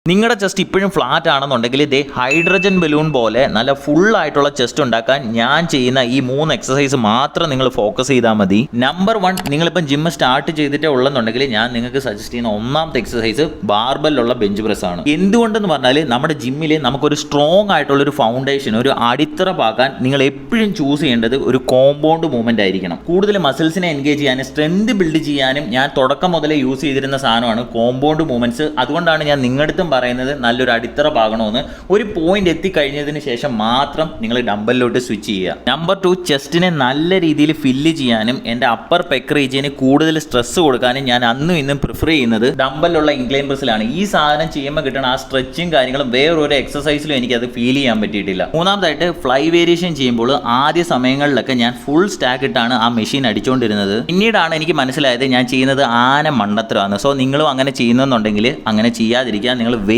നിങ്ങളുടെ ചെസ്റ്റ് ഇപ്പോഴും ഫ്ലാറ്റ് ആണെന്നുണ്ടെങ്കിൽ ഇതേ ഹൈഡ്രജൻ ബലൂൺ പോലെ നല്ല ഫുൾ ആയിട്ടുള്ള ചെസ്റ്റ് ഉണ്ടാക്കാൻ ഞാൻ ചെയ്യുന്ന ഈ 3 എക്സസൈസ് മാത്രം നിങ്ങൾ ഫോക്കസ് ചെയ്താൽ മതി. നമ്പർ 1, നിങ്ങളിപ്പം ജിമ്മ് സ്റ്റാർട്ട് ചെയ്തിട്ടേ ഉള്ളെന്നുണ്ടെങ്കിൽ ഞാൻ നിങ്ങൾക്ക് സജസ്റ്റ് ചെയ്യുന്ന ഒന്നാമത്തെ എക്സസൈസ് ബാർബെല്ലുള്ള ബെഞ്ച് പ്രസ് ആണ്. എന്തുകൊണ്ടെന്ന് പറഞ്ഞാൽ നമ്മുടെ ജിമ്മിൽ നമുക്കൊരു സ്ട്രോങ് ആയിട്ടുള്ളൊരു ഫൗണ്ടേഷൻ, ഒരു അടിത്തറ പാകാൻ നിങ്ങൾ എപ്പോഴും ചൂസ് ചെയ്യേണ്ടത് ഒരു കോമ്പൗണ്ട് മൂവ്മെന്റ് ആയിരിക്കണം. കൂടുതൽ മസിൽസിനെ എൻഗേജ് ചെയ്യാനും സ്ട്രെങ്ത് ബിൽഡ് ചെയ്യാനും ഞാൻ തുടക്കം മുതലേ യൂസ് ചെയ്തിരുന്ന സാധനമാണ് കോമ്പൗണ്ട് മൂവ്മെന്റ്സ്. അതുകൊണ്ടാണ് ഞാൻ നിങ്ങളുടെ പറയുന്നത് നല്ലൊരു അടിത്തറ പാകണമെന്ന്. ഒരു പോയിന്റ് എത്തിക്കഴിഞ്ഞതിന് ശേഷം മാത്രം നിങ്ങൾ ഡംബലിലോട്ട് സ്വിച്ച് ചെയ്യുക. നമ്പർ 2, ചെസ്റ്റിനെ നല്ല രീതിയിൽ ഫില്ല് ചെയ്യാനും എൻ്റെ അപ്പർ പെക്ക് റീജിയന് കൂടുതൽ സ്ട്രെസ് കൊടുക്കാനും ഞാൻ അന്നും ഇന്നും പ്രിഫർ ചെയ്യുന്നത് ഡംബലിലുള്ള ഇൻക്ലൈൻ പ്രസ്സിലാണ്. ഈ സാധനം ചെയ്യുമ്പോൾ കിട്ടണ ആ സ്ട്രെച്ചും കാര്യങ്ങളും വേറൊരു എക്സസൈസിലും എനിക്കത് ഫീൽ ചെയ്യാൻ പറ്റിയിട്ടില്ല. മൂന്നാമതായിട്ട് ഫ്ലൈ വേരിയേഷൻ ചെയ്യുമ്പോൾ ആദ്യ സമയങ്ങളിലൊക്കെ ഞാൻ ഫുൾ സ്റ്റാക്ക് ഇട്ടാണ് ആ മെഷീൻ അടിച്ചുകൊണ്ടിരുന്നത്. പിന്നീടാണ് എനിക്ക് മനസ്സിലായത് ഞാൻ ചെയ്യുന്നത് ആന മണ്ടത്തരമാണ്. സോ നിങ്ങളും അങ്ങനെ ചെയ്യുന്നുണ്ടെങ്കിൽ അങ്ങനെ ചെയ്യാതിരിക്കുക. നിങ്ങൾ